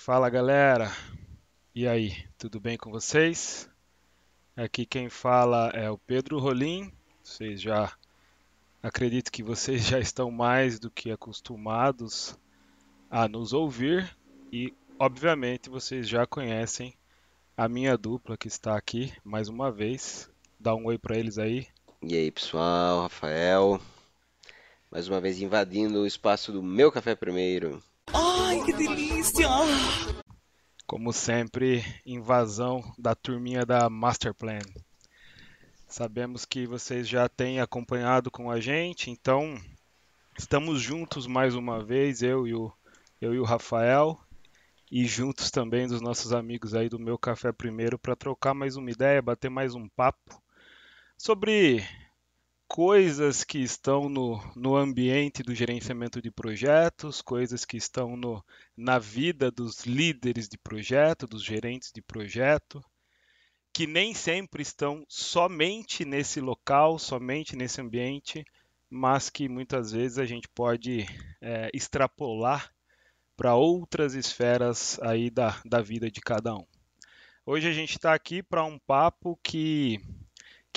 Fala galera, e aí, tudo bem com vocês? Aqui quem fala é o Pedro Rolim. Vocês já acredito que vocês já estão mais do que acostumados a nos ouvir e, obviamente, vocês já conhecem a minha dupla que está aqui mais uma vez. Dá um oi para eles aí. E aí, pessoal, Rafael, mais uma vez invadindo o espaço do meu café primeiro. Ai, que delícia! Como sempre, invasão da turminha da Masterplan. Sabemos que vocês já têm acompanhado com a gente, então estamos juntos mais uma vez, eu e o Rafael, e juntos também dos nossos amigos aí do Meu Café Primeiro, para trocar mais uma ideia, bater mais um papo sobre coisas que estão no ambiente do gerenciamento de projetos, coisas que estão na vida dos líderes de projeto, dos gerentes de projeto, que nem sempre estão somente nesse local, somente nesse ambiente, mas que muitas vezes a gente pode extrapolar para outras esferas aí da vida de cada um. Hoje a gente está aqui para um papo que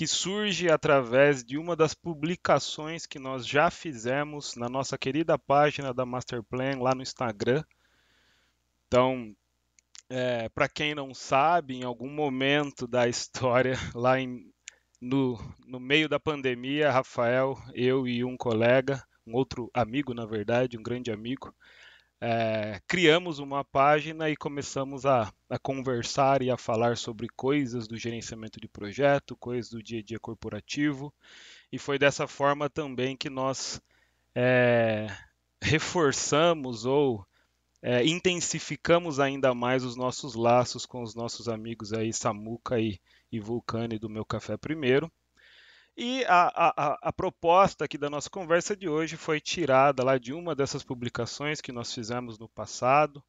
surge através de uma das publicações que nós já fizemos na nossa querida página da Masterplan lá no Instagram. Então, para quem não sabe, em algum momento da história, no meio da pandemia, Rafael, eu e um colega, um outro amigo, na verdade, um grande amigo, criamos uma página e começamos a conversar e a falar sobre coisas do gerenciamento de projeto, coisas do dia a dia corporativo, e foi dessa forma também que nós é, reforçamos ou intensificamos ainda mais os nossos laços com os nossos amigos aí, Samuca e Vulcane do Meu Café Primeiro. E a proposta aqui da nossa conversa de hoje foi tirada lá de uma dessas publicações que nós fizemos no passado,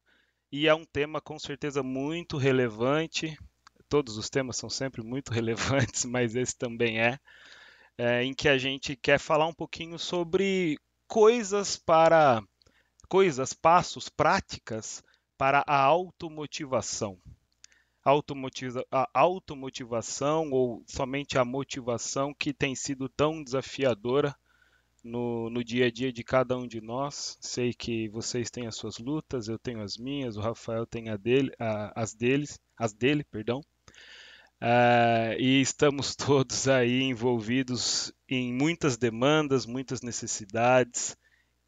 e é um tema com certeza muito relevante. Todos os temas são sempre muito relevantes, mas esse também em que a gente quer falar um pouquinho sobre coisas para passos, práticas para a automotivação. A automotivação ou somente a motivação que tem sido tão desafiadora no dia a dia de cada um de nós. Sei que vocês têm as suas lutas, eu tenho as minhas, o Rafael tem as dele, perdão. E estamos todos aí envolvidos em muitas demandas, muitas necessidades,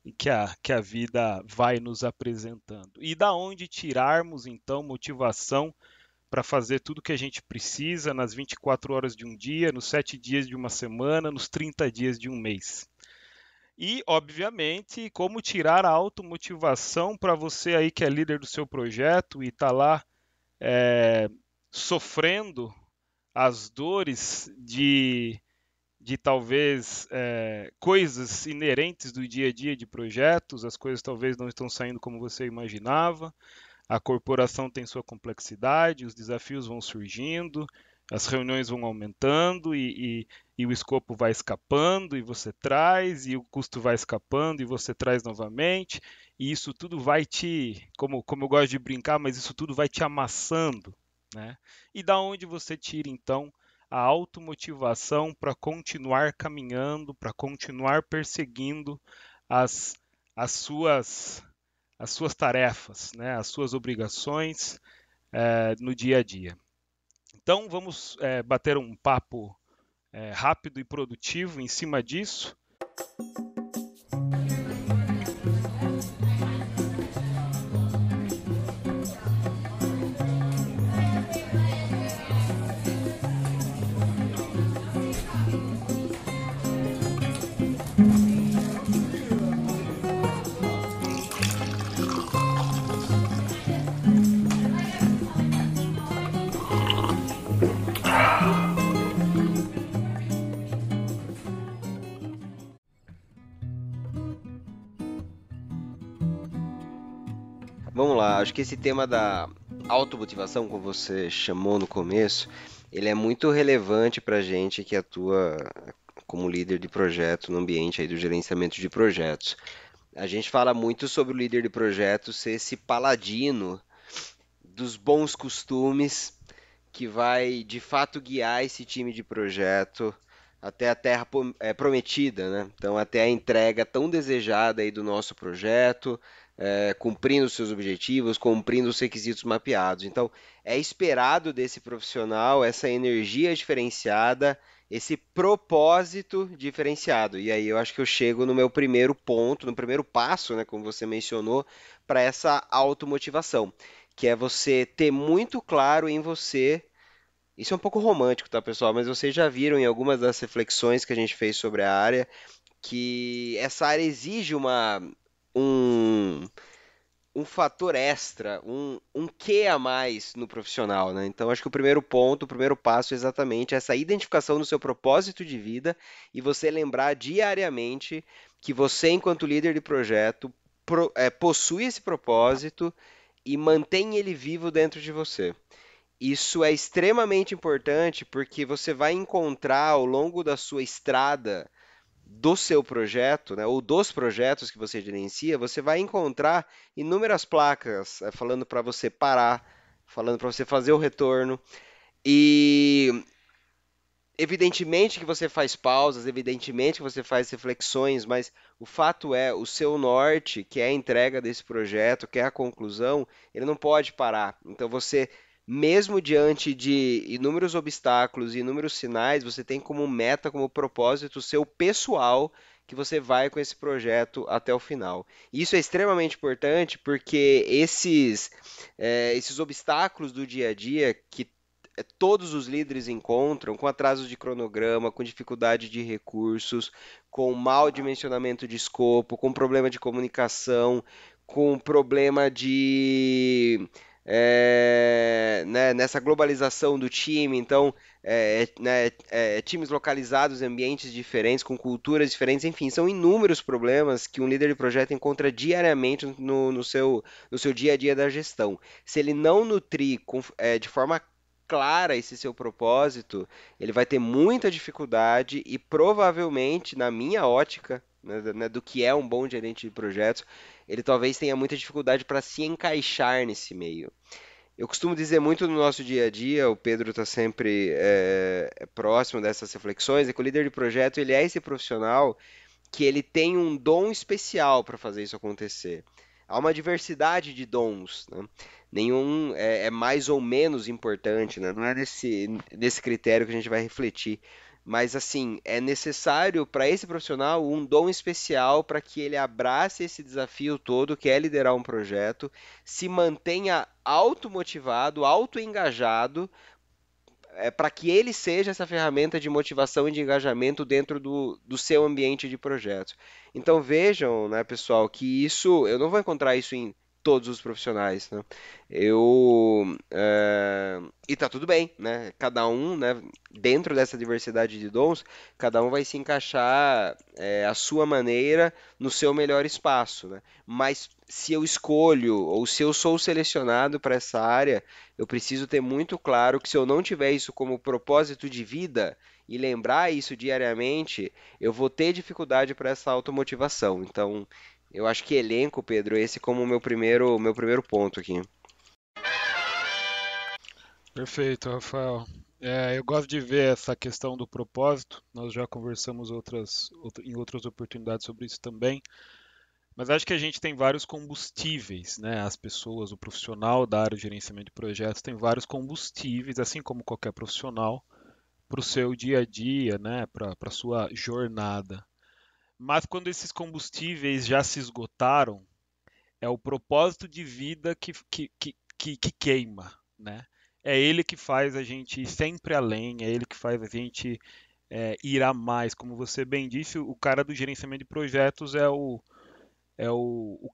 e que a vida vai nos apresentando. E da onde tirarmos então motivação para fazer tudo que a gente precisa nas 24 horas de um dia, nos 7 dias de uma semana, nos 30 dias de um mês. E, obviamente, como tirar a automotivação para você aí que é líder do seu projeto e está lá é, sofrendo as dores de talvez coisas inerentes do dia a dia de projetos, as coisas talvez não estão saindo como você imaginava, a corporação tem sua complexidade, os desafios vão surgindo, as reuniões vão aumentando e o escopo vai escapando e você traz, e o custo vai escapando e você traz novamente, e isso tudo vai como eu gosto de brincar, mas isso tudo vai te amassando, né? E da onde você tira então a automotivação para continuar caminhando, para continuar perseguindo as, as suas as suas tarefas, né, as suas obrigações no dia a dia. Então vamos bater um papo rápido e produtivo em cima disso. Vamos lá, acho que esse tema da automotivação, como você chamou no começo, ele é muito relevante para a gente que atua como líder de projeto no ambiente aí do gerenciamento de projetos. A gente fala muito sobre o líder de projeto ser esse paladino dos bons costumes que vai de fato guiar esse time de projeto até a terra prometida, né? Então até a entrega tão desejada aí do nosso projeto, cumprindo os seus objetivos, cumprindo os requisitos mapeados. Então é esperado desse profissional essa energia diferenciada, esse propósito diferenciado. E aí eu acho que eu chego no meu primeiro ponto, no primeiro passo, né, como você mencionou, para essa automotivação, que é você ter muito claro em você. Isso é um pouco romântico, tá, pessoal? Mas vocês já viram em algumas das reflexões que a gente fez sobre a área que essa área exige um, um fator extra, um quê a mais no profissional, né? Então, acho que o primeiro ponto, o primeiro passo é exatamente essa identificação do seu propósito de vida e você lembrar diariamente que você, enquanto líder de projeto, possui esse propósito e mantém ele vivo dentro de você. Isso é extremamente importante porque você vai encontrar ao longo da sua estrada do seu projeto, né, ou dos projetos que você gerencia, você vai encontrar inúmeras placas falando para você parar, falando para você fazer o retorno. E evidentemente que você faz pausas, evidentemente que você faz reflexões, mas o fato é, o seu norte, que é a entrega desse projeto, que é a conclusão, ele não pode parar. Então você, mesmo diante de inúmeros obstáculos e inúmeros sinais, você tem como meta, como propósito seu pessoal que você vai com esse projeto até o final. E isso é extremamente importante porque esses obstáculos do dia a dia que todos os líderes encontram com atrasos de cronograma, com dificuldade de recursos, com mau dimensionamento de escopo, com problema de comunicação, com problema né, nessa globalização do time, então né, times localizados em ambientes diferentes, com culturas diferentes, enfim, são inúmeros problemas que um líder de projeto encontra diariamente no seu dia a dia da gestão. Se ele não nutrir de forma clara esse seu propósito, ele vai ter muita dificuldade e provavelmente, na minha ótica, né, do que é um bom gerente de projetos, ele talvez tenha muita dificuldade para se encaixar nesse meio. Eu costumo dizer muito no nosso dia a dia, o Pedro está sempre próximo dessas reflexões, é que o líder de projeto ele é esse profissional que ele tem um dom especial para fazer isso acontecer. Há uma diversidade de dons, né? Nenhum é mais ou menos importante, né? Não é nesse critério que a gente vai refletir. Mas, assim, é necessário para esse profissional um dom especial para que ele abrace esse desafio todo, que é liderar um projeto, se mantenha automotivado, autoengajado, para que ele seja essa ferramenta de motivação e de engajamento dentro do seu ambiente de projetos. Então vejam, né, pessoal, que isso eu não vou encontrar isso em todos os profissionais, né? E tá tudo bem, né? Cada um, né, dentro dessa diversidade de dons, cada um vai se encaixar à sua maneira no seu melhor espaço, né? Mas se eu escolho ou se eu sou selecionado para essa área, eu preciso ter muito claro que se eu não tiver isso como propósito de vida e lembrar isso diariamente, eu vou ter dificuldade para essa automotivação. Então, eu acho que elenco, Pedro, esse como o meu primeiro ponto aqui. Perfeito, Rafael. Eu gosto de ver essa questão do propósito. Nós já conversamos em outras oportunidades sobre isso também. Mas acho que a gente tem vários combustíveis, né? As pessoas, o profissional da área de gerenciamento de projetos tem vários combustíveis, assim como qualquer profissional, para o seu dia a dia, né? Para a sua jornada. Mas quando esses combustíveis já se esgotaram, é o propósito de vida que queima, né? É ele que faz a gente ir sempre além, é ele que faz a gente ir a mais. Como você bem disse, o cara do gerenciamento de projetos é o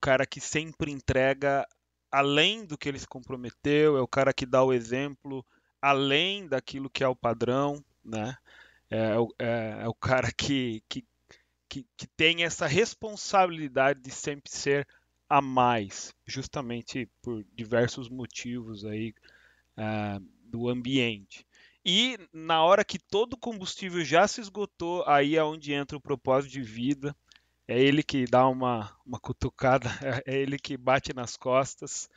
cara que sempre entrega além do que ele se comprometeu, é o cara que dá o exemplo além daquilo que é o padrão, né? É o cara que tem essa responsabilidade de sempre ser a mais, justamente por diversos motivos aí do ambiente. E na hora que todo o combustível já se esgotou, aí é onde entra o propósito de vida. É ele que dá uma cutucada, é ele que bate nas costas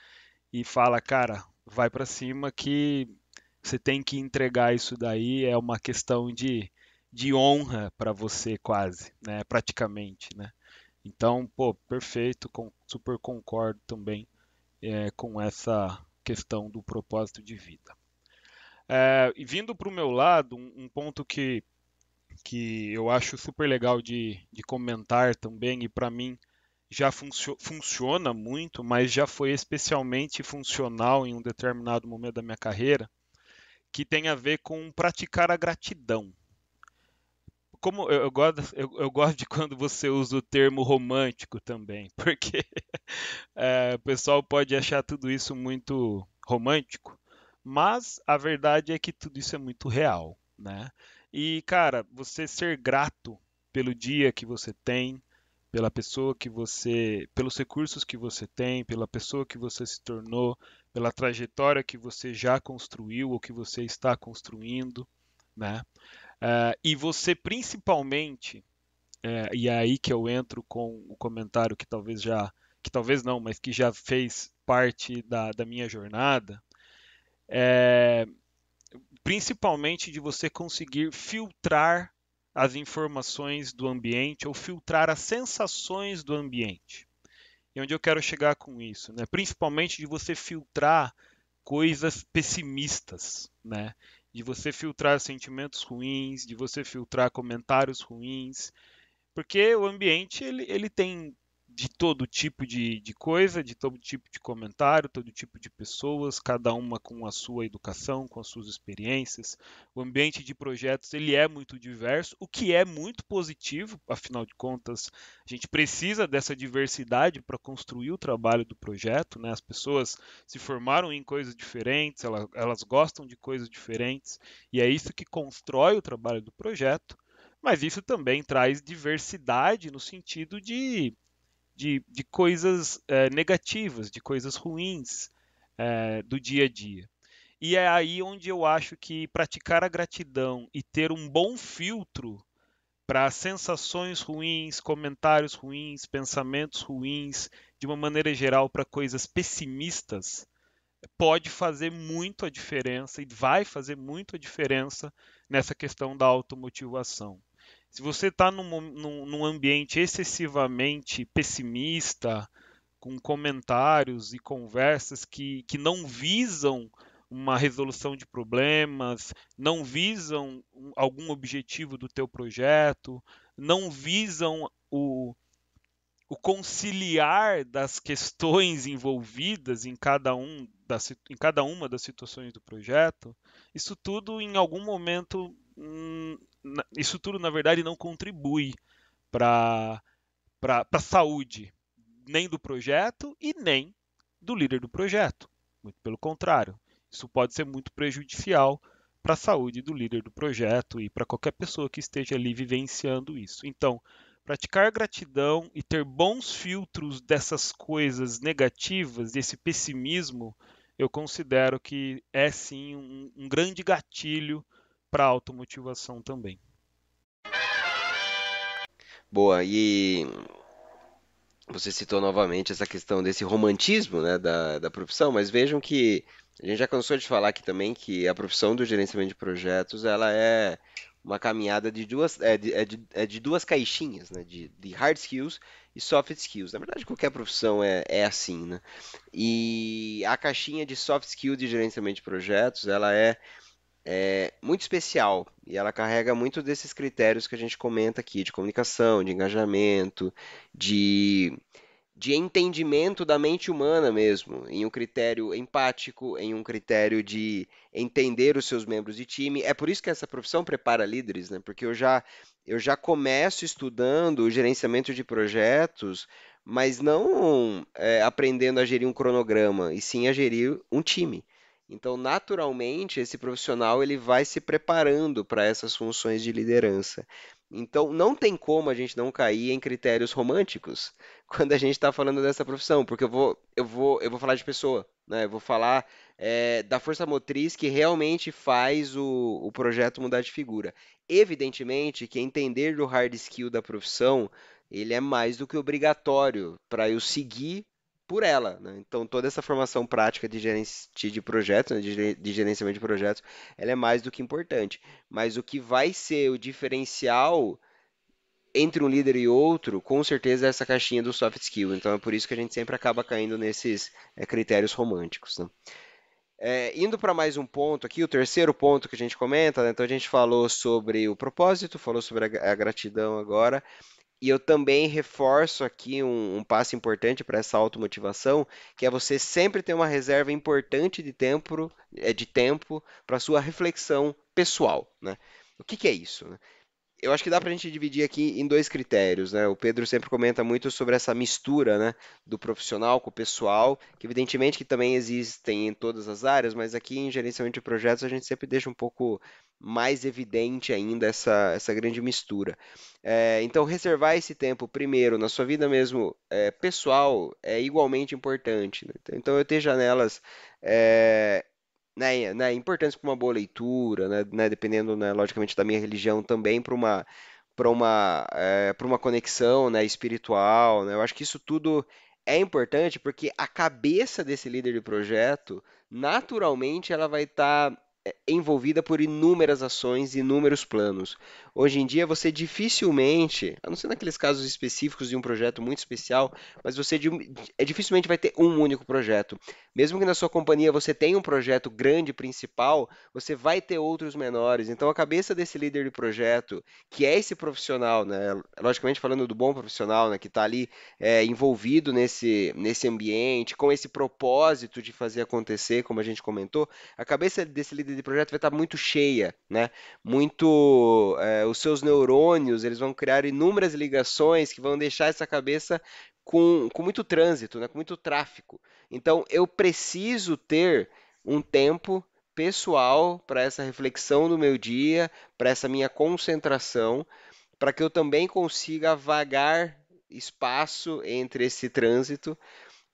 e fala, cara, vai para cima que você tem que entregar isso daí, é uma questão de honra para você quase, né? Praticamente, né? Então, pô, perfeito, super concordo também com essa questão do propósito de vida. E vindo para o meu lado, um ponto que eu acho super legal de comentar também, e para mim já funciona muito, mas já foi especialmente funcional em um determinado momento da minha carreira, que tem a ver com praticar a gratidão. Como eu gosto de quando você usa o termo romântico também, porque o pessoal pode achar tudo isso muito romântico, mas a verdade é que tudo isso é muito real, né? E, cara, você ser grato pelo dia que você tem, pela pessoa que você, pelos recursos que você tem, pela pessoa que você se tornou, pela trajetória que você já construiu ou que você está construindo, né? E você principalmente, e é aí que eu entro com o comentário que talvez não, mas que já fez parte da minha jornada, é, principalmente de você conseguir filtrar as informações do ambiente ou filtrar as sensações do ambiente. E onde eu quero chegar com isso, né? Principalmente de você filtrar coisas pessimistas, né? De você filtrar sentimentos ruins, de você filtrar comentários ruins, porque o ambiente ele tem de todo tipo de coisa, de todo tipo de comentário, todo tipo de pessoas, cada uma com a sua educação, com as suas experiências. O ambiente de projetos ele é muito diverso, o que é muito positivo, afinal de contas, a gente precisa dessa diversidade para construir o trabalho do projeto, né? As pessoas se formaram em coisas diferentes, elas gostam de coisas diferentes, e é isso que constrói o trabalho do projeto. Mas isso também traz diversidade no sentido de coisas negativas, de coisas ruins do dia a dia. E é aí onde eu acho que praticar a gratidão e ter um bom filtro para sensações ruins, comentários ruins, pensamentos ruins, de uma maneira geral, para coisas pessimistas, pode fazer muito a diferença e vai fazer muito a diferença nessa questão da automotivação. Se você está num ambiente excessivamente pessimista, com comentários e conversas que não visam uma resolução de problemas, não visam algum objetivo do teu projeto, não visam o conciliar das questões envolvidas em cada uma das situações do projeto, isso tudo em algum momento, isso tudo na verdade não contribui para a saúde nem do projeto e nem do líder do projeto. Muito pelo contrário, isso pode ser muito prejudicial para a saúde do líder do projeto e para qualquer pessoa que esteja ali vivenciando isso. Então, praticar gratidão e ter bons filtros dessas coisas negativas, desse pessimismo, eu considero que é sim um grande gatilho para a automotivação também. Boa, e você citou novamente essa questão desse romantismo, né, da profissão, mas vejam que a gente já cansou de falar aqui também que a profissão do gerenciamento de projetos, ela é uma caminhada de de duas caixinhas, né, de hard skills e soft skills. Na verdade, qualquer profissão é assim, né? E a caixinha de soft skills de gerenciamento de projetos, ela é muito especial e ela carrega muito desses critérios que a gente comenta aqui, de comunicação, de engajamento, de de entendimento da mente humana mesmo, em um critério empático, em um critério de entender os seus membros de time. É por isso que essa profissão prepara líderes, né? Porque eu já começo estudando o gerenciamento de projetos, mas não aprendendo a gerir um cronograma, e sim a gerir um time. Então, naturalmente, esse profissional ele vai se preparando para essas funções de liderança. Então, não tem como a gente não cair em critérios românticos quando a gente está falando dessa profissão, porque eu vou falar de pessoa, né? Eu vou falar da força motriz que realmente faz o projeto mudar de figura. Evidentemente que entender do hard skill da profissão, ele é mais do que obrigatório para eu seguir por ela, né? Então, toda essa formação prática de projetos, né, de gerenciamento de projetos, ela é mais do que importante. Mas o que vai ser o diferencial entre um líder e outro, com certeza é essa caixinha do soft skill. Então, é por isso que a gente sempre acaba caindo nesses critérios românticos, né? Indo para mais um ponto aqui, o terceiro ponto que a gente comenta, né? Então a gente falou sobre o propósito, falou sobre a gratidão agora, e eu também reforço aqui um passo importante para essa automotivação, que é você sempre ter uma reserva importante de tempo para sua reflexão pessoal, né? O que que é isso, né? Eu acho que dá para a gente dividir aqui em dois critérios, né? O Pedro sempre comenta muito sobre essa mistura, né, do profissional com o pessoal, que evidentemente que também existem em todas as áreas, mas aqui em gerenciamento de projetos a gente sempre deixa um pouco mais evidente ainda essa grande mistura. Então, reservar esse tempo primeiro na sua vida mesmo pessoal é igualmente importante, né? Então, eu tenho janelas é, importantes para uma boa leitura, dependendo, né, logicamente, da minha religião também para uma conexão, né, espiritual, né? Eu acho que isso tudo é importante porque a cabeça desse líder de projeto, naturalmente, ela vai estar envolvida por inúmeras ações, inúmeros planos. Hoje em dia, você dificilmente, a não ser naqueles casos específicos de um projeto muito especial, mas dificilmente vai ter um único projeto. Mesmo que na sua companhia você tenha um projeto grande principal, você vai ter outros menores. Então, a cabeça desse líder de projeto, que é esse profissional, né? Logicamente falando do bom profissional, né? Que está ali envolvido nesse ambiente, com esse propósito de fazer acontecer, como a gente comentou, a cabeça desse líder de projeto vai estar muito cheia, né? Os seus neurônios, eles vão criar inúmeras ligações que vão deixar essa cabeça com muito trânsito, né? Com muito tráfego. Então, eu preciso ter um tempo pessoal para essa reflexão do meu dia, para essa minha concentração, para que eu também consiga vagar espaço entre esse trânsito,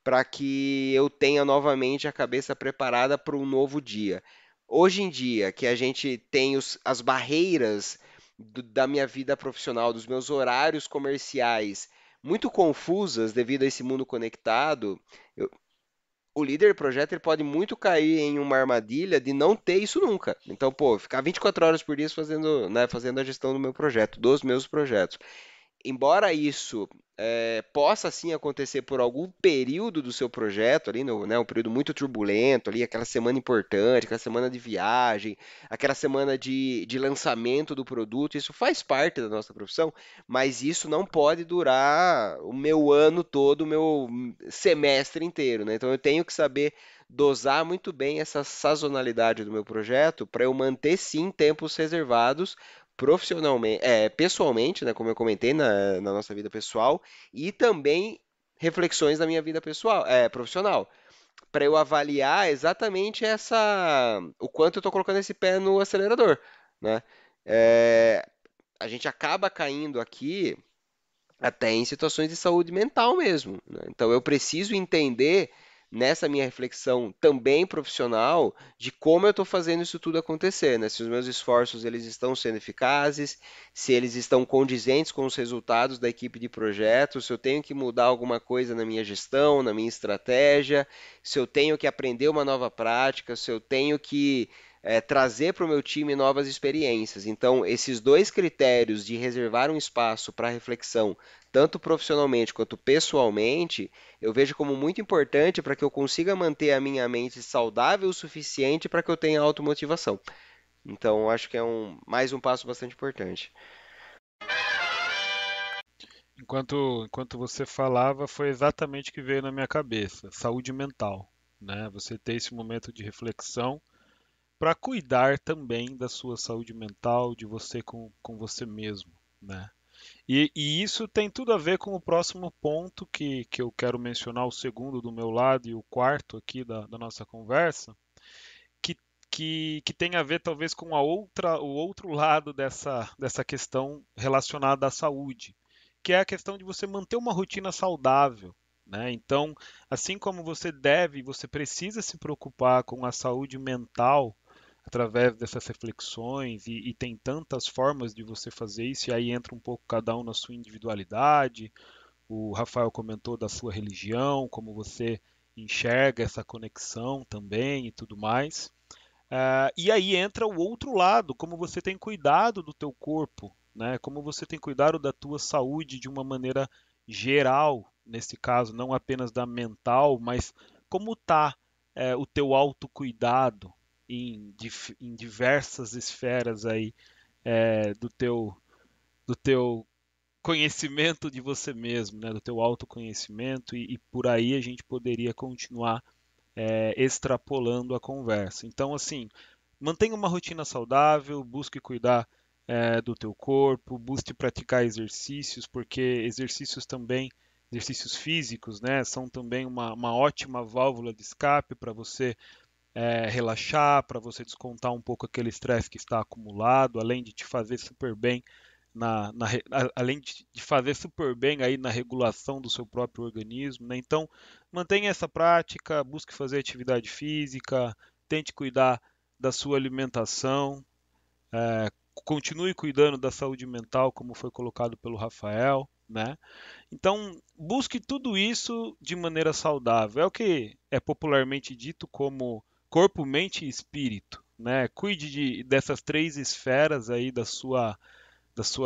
para que eu tenha novamente a cabeça preparada para um novo dia. Hoje em dia, que a gente tem as barreiras da minha vida profissional, dos meus horários comerciais muito confusas devido a esse mundo conectado, o líder do projeto ele pode muito cair em uma armadilha de não ter isso nunca. Então, pô, ficar 24 horas por dia fazendo, né, fazendo a gestão do meu projeto, dos meus projetos. Embora isso possa sim acontecer por algum período do seu projeto ali, né, um período muito turbulento ali, aquela semana importante, aquela semana de viagem, aquela semana de lançamento do produto, isso faz parte da nossa profissão, mas isso não pode durar o meu ano todo, o meu semestre inteiro, né? Então eu tenho que saber dosar muito bem essa sazonalidade do meu projeto para eu manter sim tempos reservados profissionalmente, pessoalmente, né, como eu comentei na nossa vida pessoal, e também reflexões da minha vida pessoal, profissional, para eu avaliar exatamente o quanto eu estou colocando esse pé no acelerador, né? É, a gente acaba caindo aqui até em situações de saúde mental mesmo, né? Então eu preciso entender nessa minha reflexão também profissional de como eu estou fazendo isso tudo acontecer, né? Se os meus esforços eles estão sendo eficazes, se eles estão condizentes com os resultados da equipe de projeto, se eu tenho que mudar alguma coisa na minha gestão, na minha estratégia, se eu tenho que aprender uma nova prática, se eu tenho que trazer para o meu time novas experiências. Então, esses dois critérios de reservar um espaço para reflexão tanto profissionalmente quanto pessoalmente, eu vejo como muito importante para que eu consiga manter a minha mente saudável o suficiente para que eu tenha automotivação. Então, acho que é mais um passo bastante importante. Enquanto você falava, foi exatamente o que veio na minha cabeça: saúde mental, né? Você ter esse momento de reflexão para cuidar também da sua saúde mental, de você com você mesmo, né? E isso tem tudo a ver com o próximo ponto que eu quero mencionar, o segundo do meu lado e o quarto aqui da nossa conversa, que, que tem a ver talvez com o outro lado dessa questão relacionada à saúde, que é a questão de você manter uma rotina saudável. Né? Então, assim como você precisa se preocupar com a saúde mental através dessas reflexões, e tem tantas formas de você fazer isso, e aí entra um pouco cada um na sua individualidade, O Rafael comentou da sua religião, como você enxerga essa conexão também e tudo mais. E aí entra o outro lado, como você tem cuidado do teu corpo, né? Como você tem cuidado da tua saúde de uma maneira geral, nesse caso, não apenas da mental, mas como está o teu autocuidado em diversas esferas aí do teu conhecimento de você mesmo, né? Do teu autoconhecimento e por aí a gente poderia continuar extrapolando a conversa. Então, assim, mantenha uma rotina saudável, busque cuidar do teu corpo, busque praticar exercícios, porque exercícios também, exercícios físicos, né, são também uma ótima válvula de escape para você relaxar, para você descontar um pouco aquele estresse que está acumulado, além de te fazer super bem além de fazer super bem aí na regulação do seu próprio organismo, né? Então, mantenha essa prática, busque fazer atividade física, tente cuidar da sua alimentação, continue cuidando da saúde mental, como foi colocado pelo Rafael, né? Então, busque tudo isso de maneira saudável. É o que é popularmente dito como corpo, mente e espírito, né? Cuide dessas três esferas aí da sua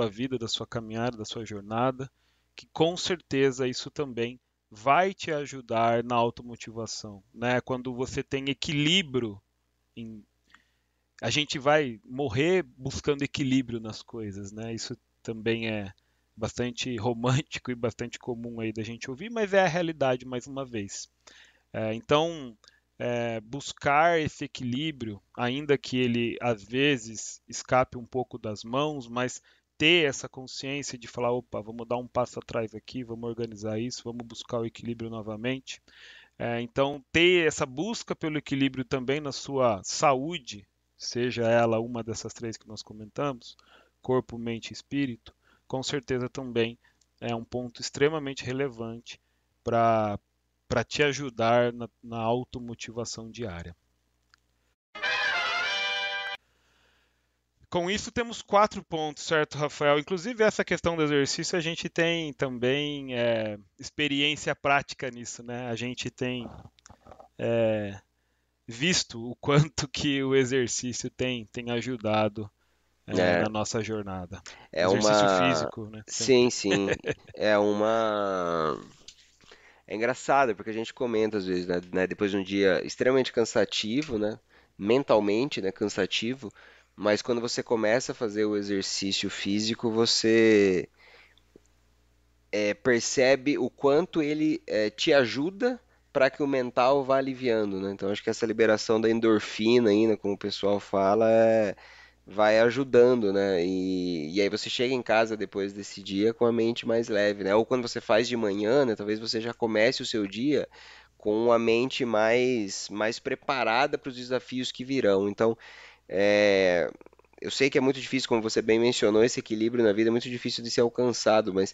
vida, da sua caminhada, da sua jornada, que com certeza isso também vai te ajudar na automotivação, né? Quando você tem equilíbrio em... a gente vai morrer buscando equilíbrio nas coisas, né? Isso também é bastante romântico e bastante comum aí da gente ouvir, mas é a realidade mais uma vez. Então, buscar esse equilíbrio, ainda que ele às vezes escape um pouco das mãos, mas ter essa consciência de falar, opa, vamos dar um passo atrás aqui, vamos organizar isso, vamos buscar o equilíbrio novamente. Então, ter essa busca pelo equilíbrio também na sua saúde, seja ela uma dessas três que nós comentamos, corpo, mente e espírito, com certeza também é um ponto extremamente relevante para te ajudar na automotivação diária. Com isso, temos 4 pontos, certo, Rafael? Inclusive, essa questão do exercício, a gente tem também experiência prática nisso, né? A gente tem visto o quanto que o exercício tem ajudado É, na nossa jornada. é Exercício uma. físico, né? Sim, Sempre. sim. É uma. É engraçado, porque a gente comenta às vezes, né, depois de um dia extremamente cansativo, né? Mentalmente, né, cansativo, mas quando você começa a fazer o exercício físico, você percebe o quanto ele te ajuda para que o mental vá aliviando, né? Então acho que essa liberação da endorfina ainda, como o pessoal fala, vai ajudando, né? E aí você chega em casa depois desse dia com a mente mais leve, né? Ou quando você faz de manhã, né? Talvez você já comece o seu dia com a mente mais preparada para os desafios que virão. Então, é, eu sei que é muito difícil, como você bem mencionou, esse equilíbrio na vida é muito difícil de ser alcançado, mas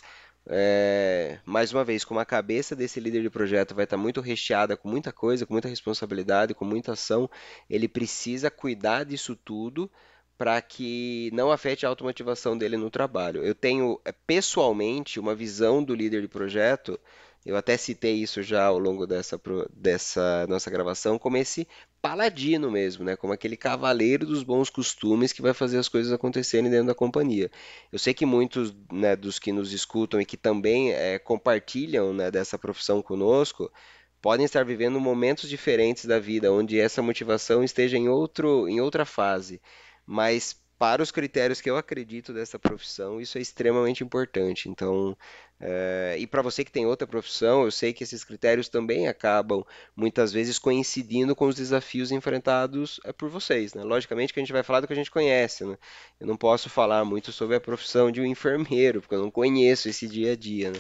mais uma vez, como a cabeça desse líder de projeto vai estar muito recheada com muita coisa, com muita responsabilidade, com muita ação, ele precisa cuidar disso tudo para que não afete a automotivação dele no trabalho. Eu tenho pessoalmente uma visão do líder de projeto. Eu até citei isso já ao longo dessa nossa gravação, como esse paladino mesmo, né? Como aquele cavaleiro dos bons costumes que vai fazer as coisas acontecerem dentro da companhia. Eu sei que muitos, né, dos que nos escutam e que também compartilham, né, dessa profissão conosco, podem estar vivendo momentos diferentes da vida, onde essa motivação esteja em outra fase. Mas para os critérios que eu acredito dessa profissão, isso é extremamente importante. Então, e para você que tem outra profissão, eu sei que esses critérios também acabam muitas vezes coincidindo com os desafios enfrentados por vocês, né? Logicamente que a gente vai falar do que a gente conhece, né? Eu não posso falar muito sobre a profissão de um enfermeiro, porque eu não conheço esse dia a dia, né?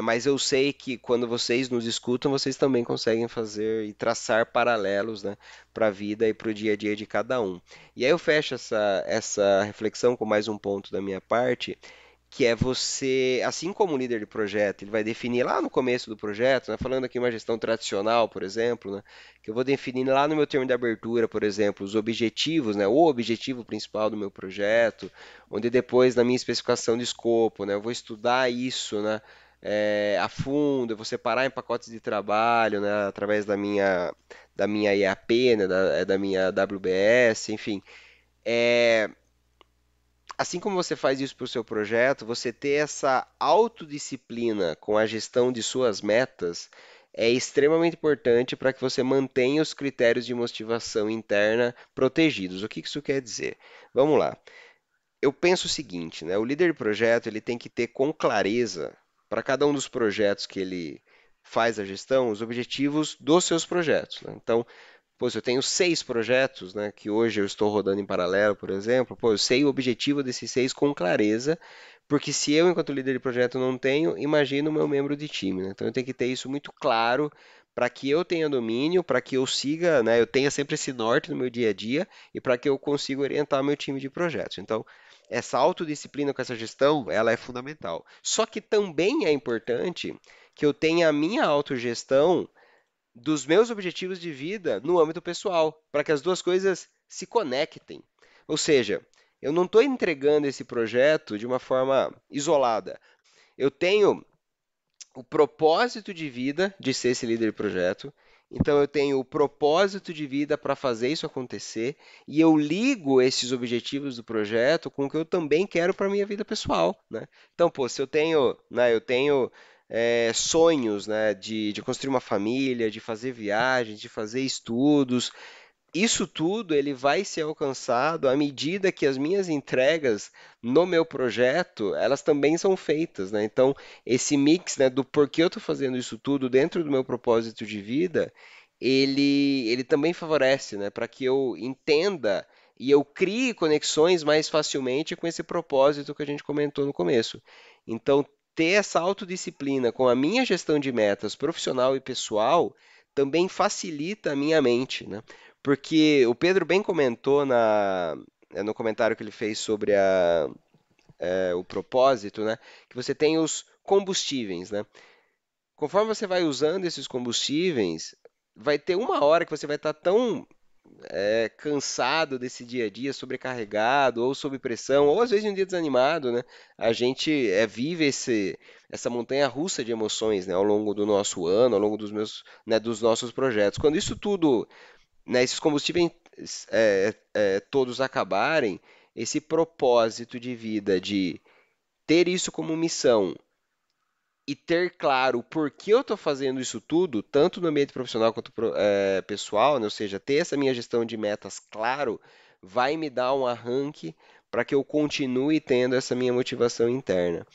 Mas eu sei que quando vocês nos escutam, vocês também conseguem fazer e traçar paralelos, né, para a vida e para o dia a dia de cada um. E aí eu fecho essa reflexão com mais um ponto da minha parte, que é você, assim como o líder de projeto, ele vai definir lá no começo do projeto, né, falando aqui uma gestão tradicional, por exemplo, né, que eu vou definir lá no meu termo de abertura, por exemplo, os objetivos, né, o objetivo principal do meu projeto, onde depois na minha especificação de escopo, né, eu vou estudar isso, né, a fundo, eu vou separar em pacotes de trabalho, né, através da minha EAP, né, da minha WBS, enfim. É, assim como você faz isso para o seu projeto, você ter essa autodisciplina com a gestão de suas metas é extremamente importante para que você mantenha os critérios de motivação interna protegidos. O que isso quer dizer? Vamos lá. Eu penso o seguinte, né? O líder de projeto ele tem que ter com clareza para cada um dos projetos que ele faz a gestão, os objetivos dos seus projetos, né? Então, pô, se eu tenho 6 projetos, né, que hoje eu estou rodando em paralelo, por exemplo, pô, eu sei o objetivo desses 6 com clareza, porque se eu, enquanto líder de projeto, não tenho, imagina o meu membro de time, né? Então eu tenho que ter isso muito claro para que eu tenha domínio, para que eu siga, né, eu tenha sempre esse norte no meu dia a dia e para que eu consiga orientar meu time de projetos. Então, essa autodisciplina com essa gestão, ela é fundamental. Só que também é importante que eu tenha a minha autogestão dos meus objetivos de vida no âmbito pessoal, para que as duas coisas se conectem. Ou seja, eu não estou entregando esse projeto de uma forma isolada. Eu tenho o propósito de vida de ser esse líder de projeto. Então eu tenho o propósito de vida para fazer isso acontecer e eu ligo esses objetivos do projeto com o que eu também quero para minha vida pessoal, né? Então, pô, se eu tenho sonhos, né, de construir uma família, de fazer viagens, de fazer estudos, isso tudo ele vai ser alcançado à medida que as minhas entregas no meu projeto, elas também são feitas, né? Então, esse mix, né, do porquê eu estou fazendo isso tudo dentro do meu propósito de vida, ele também favorece, né, para que eu entenda e eu crie conexões mais facilmente com esse propósito que a gente comentou no começo. Então, ter essa autodisciplina com a minha gestão de metas profissional e pessoal também facilita a minha mente, né? Porque o Pedro bem comentou no comentário que ele fez sobre o propósito, né? Que você tem os combustíveis, né? Conforme você vai usando esses combustíveis, vai ter uma hora que você vai estar tão cansado desse dia a dia, sobrecarregado, ou sob pressão, ou às vezes um dia desanimado, né? A gente vive essa montanha russa de emoções, né? Ao longo do nosso ano, ao longo dos nossos projetos. Quando isso tudo, né, esses combustíveis todos acabarem, esse propósito de vida de ter isso como missão e ter claro por que eu estou fazendo isso tudo, tanto no ambiente profissional quanto pessoal, né, ou seja, ter essa minha gestão de metas claro, vai me dar um arranque para que eu continue tendo essa minha motivação interna.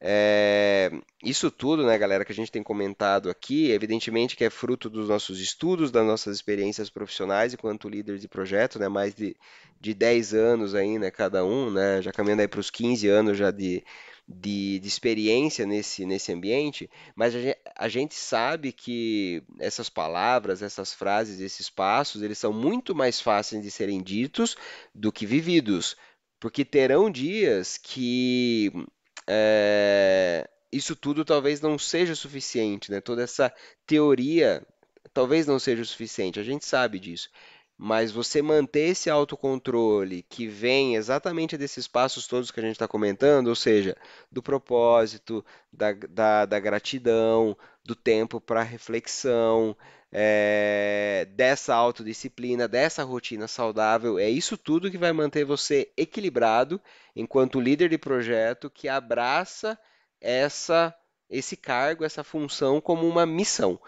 É, isso tudo, né, galera, que a gente tem comentado aqui, evidentemente que é fruto dos nossos estudos, das nossas experiências profissionais enquanto líderes de projeto, né, mais de 10 anos aí, né, cada um, né, já caminhando aí para os 15 anos já de experiência nesse ambiente, mas a gente sabe que essas palavras, essas frases, esses passos, eles são muito mais fáceis de serem ditos do que vividos, porque terão dias que isso tudo talvez não seja suficiente, né? Toda essa teoria talvez não seja o suficiente, a gente sabe disso. Mas você manter esse autocontrole que vem exatamente desses passos todos que a gente está comentando, ou seja, do propósito, da gratidão, do tempo para reflexão, dessa autodisciplina, dessa rotina saudável, é isso tudo que vai manter você equilibrado enquanto líder de projeto que abraça essa, esse cargo, essa função como uma missão.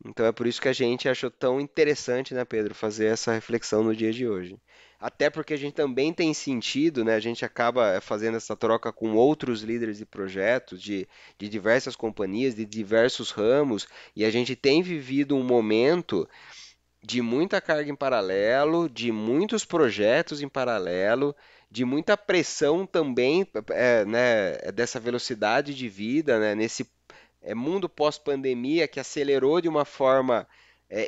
Então é por isso que a gente achou tão interessante, né, Pedro, fazer essa reflexão no dia de hoje. Até porque a gente também tem sentido, né? A gente acaba fazendo essa troca com outros líderes de projetos de diversas companhias, de diversos ramos, e a gente tem vivido um momento de muita carga em paralelo, de muitos projetos em paralelo, de muita pressão também, né, dessa velocidade de vida, né, nesse mundo pós-pandemia que acelerou de uma forma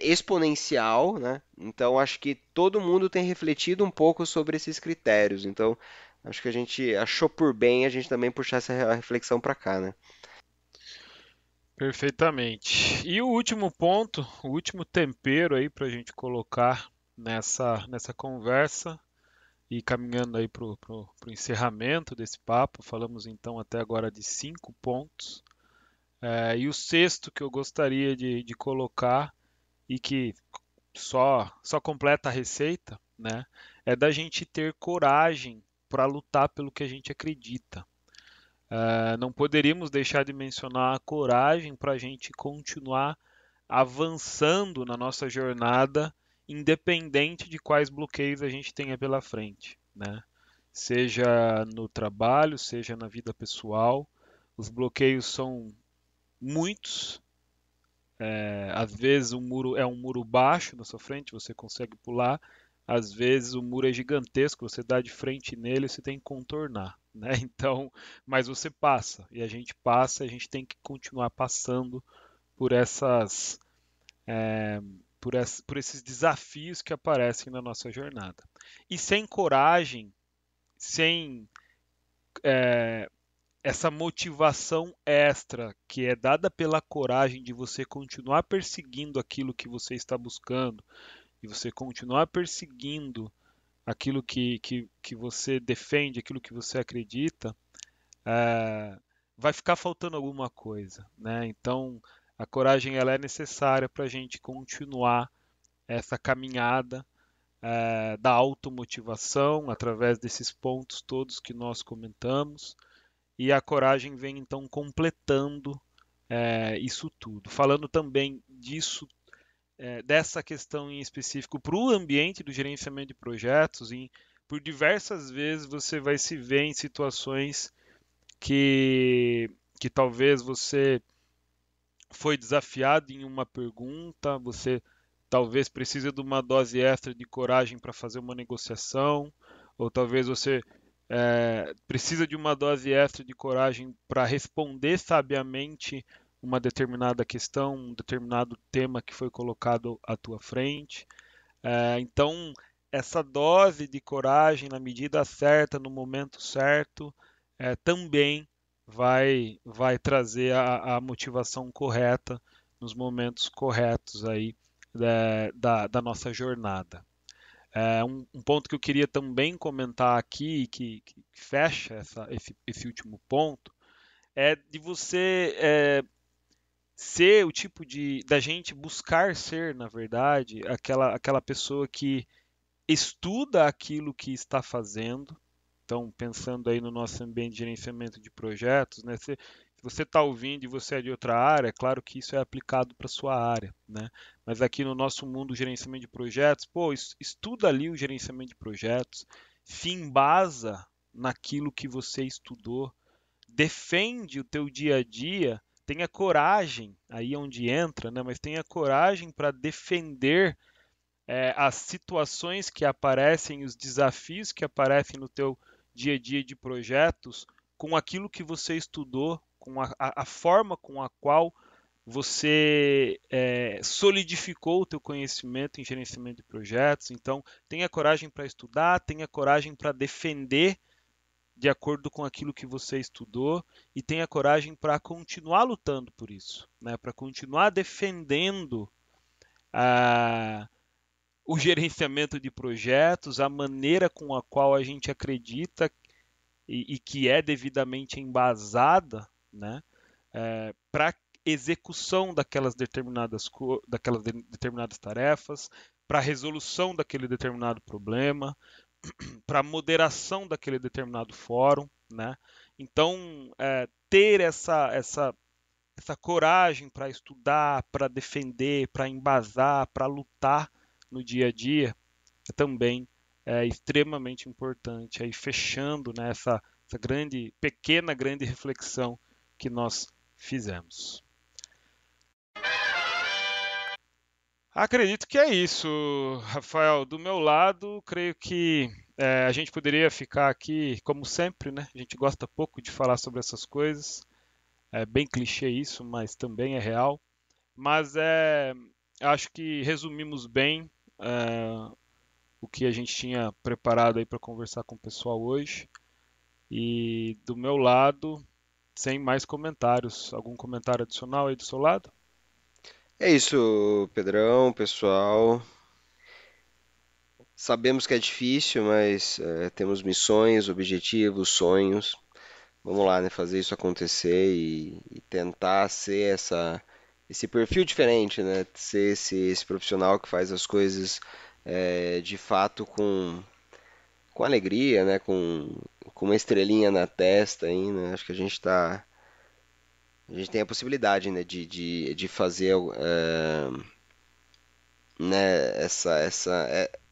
exponencial, né? Então acho que todo mundo tem refletido um pouco sobre esses critérios. Então acho que a gente achou por bem a gente também puxar essa reflexão para cá, né? Perfeitamente. E o último ponto, o último tempero aí para a gente colocar nessa conversa e caminhando aí para o encerramento desse papo, falamos então até agora de 5 pontos. E o sexto que eu gostaria de colocar e que só completa a receita, né, é da gente ter coragem para lutar pelo que a gente acredita. Não poderíamos deixar de mencionar a coragem para a gente continuar avançando na nossa jornada, independente de quais bloqueios a gente tenha pela frente, né? Seja no trabalho, seja na vida pessoal, os bloqueios são muitos. Às vezes o muro é um muro baixo na sua frente, você consegue pular. Às vezes o muro é gigantesco, você dá de frente nele, e você tem que contornar, né? Então, mas você passa e a gente passa, a gente tem que continuar passando por essas por esses desafios que aparecem na nossa jornada. E sem coragem, sem essa motivação extra que é dada pela coragem de você continuar perseguindo aquilo que você está buscando, e você continuar perseguindo aquilo que você defende, aquilo que você acredita, é, vai ficar faltando alguma coisa, né? Então, a coragem ela é necessária para a gente continuar essa caminhada da automotivação através desses pontos todos que nós comentamos. E a coragem vem então completando isso tudo. Falando também disso, dessa questão em específico para o ambiente do gerenciamento de projetos, por diversas vezes você vai se ver em situações que talvez você foi desafiado em uma pergunta, você talvez precisa de uma dose extra de coragem para fazer uma negociação, ou talvez você precisa de uma dose extra de coragem para responder sabiamente uma determinada questão, um determinado tema que foi colocado à tua frente. Então, essa dose de coragem na medida certa, no momento certo, também vai trazer a motivação correta nos momentos corretos aí da nossa jornada. Um ponto que eu queria também comentar aqui, que fecha esse último ponto, é de você ser o tipo da gente buscar ser, na verdade, aquela pessoa que estuda aquilo que está fazendo. Então, pensando aí no nosso ambiente de gerenciamento de projetos, né? Se você está ouvindo e você é de outra área, é claro que isso é aplicado para sua área, né? Mas aqui no nosso mundo, gerenciamento de projetos, pô, estuda ali o gerenciamento de projetos, se embasa naquilo que você estudou, defende o teu dia a dia, tenha coragem, aí é onde entra, né? Mas tenha coragem para defender as situações que aparecem, os desafios que aparecem no teu dia a dia de projetos, com aquilo que você estudou, com a forma com a qual você solidificou o teu conhecimento em gerenciamento de projetos. Então, tenha coragem para estudar, tenha coragem para defender de acordo com aquilo que você estudou e tenha coragem para continuar lutando por isso, né? Para continuar defendendo a o gerenciamento de projetos, a maneira com a qual a gente acredita e que é devidamente embasada, né, para execução daquelas determinadas tarefas, para resolução daquele determinado problema, para moderação daquele determinado fórum, né? Então, ter essa coragem para estudar, para defender, para embasar, para lutar no dia a dia também é extremamente importante. Aí fechando, né, essa grande reflexão que nós fizemos. Acredito que é isso, Rafael. Do meu lado, creio que a gente poderia ficar aqui, como sempre, né? A gente gosta pouco de falar sobre essas coisas. É bem clichê isso, mas também é real. Mas acho que resumimos bem o que a gente tinha preparado aí para conversar com o pessoal hoje. E do meu lado, sem mais comentários. Algum comentário adicional aí do seu lado? É isso, Pedrão, pessoal. Sabemos que é difícil, mas temos missões, objetivos, sonhos. vamos lá, né? Fazer isso acontecer e tentar ser esse perfil diferente, né? Ser esse profissional que faz as coisas de fato com alegria, né? Com uma estrelinha na testa aí, né? Acho que a gente tem a possibilidade, né? De fazer né?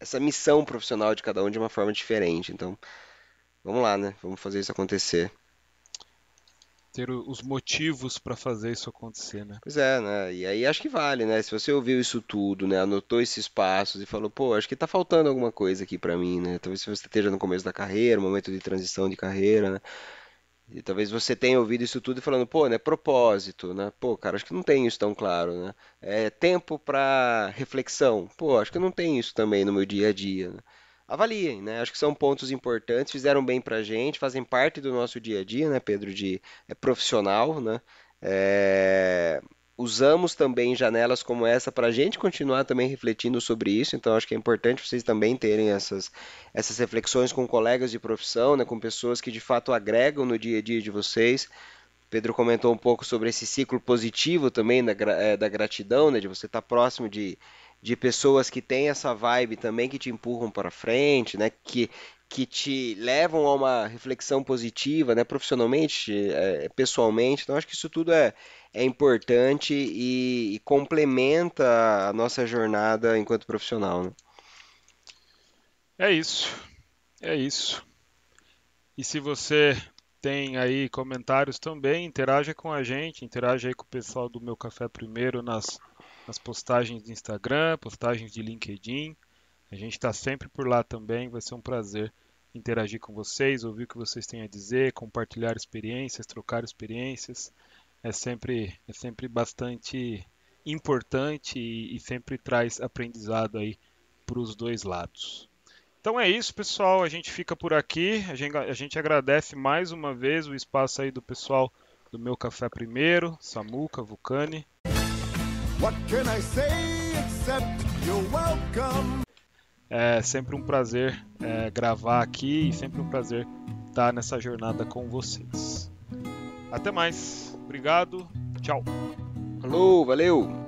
Essa missão profissional de cada um de uma forma diferente. Então, vamos lá, né? Vamos fazer isso acontecer. Ter os motivos para fazer isso acontecer, né? Pois é, né? E aí acho que vale, né? Se você ouviu isso tudo, né? Anotou esses passos e falou, pô, acho que tá faltando alguma coisa aqui pra mim, né? Talvez se você esteja no começo da carreira, momento de transição de carreira, né? E talvez você tenha ouvido isso tudo e falando, pô, né? Propósito, né? Pô, cara, acho que não tem isso tão claro, né? Tempo pra reflexão. Pô, acho que eu não tenho isso também no meu dia a dia, né? Avaliem, né? Acho que são pontos importantes, fizeram bem pra gente, fazem parte do nosso dia a dia, né, Pedro, de profissional, né? É, usamos também janelas como essa para a gente continuar também refletindo sobre isso, então acho que é importante vocês também terem essas reflexões com colegas de profissão, né, com pessoas que de fato agregam no dia a dia de vocês. Pedro comentou um pouco sobre esse ciclo positivo também da gratidão, né, de você estar próximo de pessoas que têm essa vibe também, que te empurram para frente, né, que te levam a uma reflexão positiva, né, profissionalmente, pessoalmente. Então, acho que isso tudo é importante e complementa a nossa jornada enquanto profissional, né? É isso, é isso. E se você tem aí comentários também, interaja com a gente, interaja aí com o pessoal do Meu Café Primeiro nas postagens do Instagram, postagens de LinkedIn. A gente está sempre por lá também, vai ser um prazer interagir com vocês, ouvir o que vocês têm a dizer, compartilhar experiências, trocar experiências. É sempre bastante importante e sempre traz aprendizado aí para os dois lados. Então é isso, pessoal. A gente fica por aqui. A gente agradece mais uma vez o espaço aí do pessoal do Meu Café Primeiro, Samuca, Vulcani. What can I say except you're welcome? É sempre um prazer gravar aqui e sempre um prazer estar nessa jornada com vocês. Até mais. Obrigado. Tchau. Falou, valeu!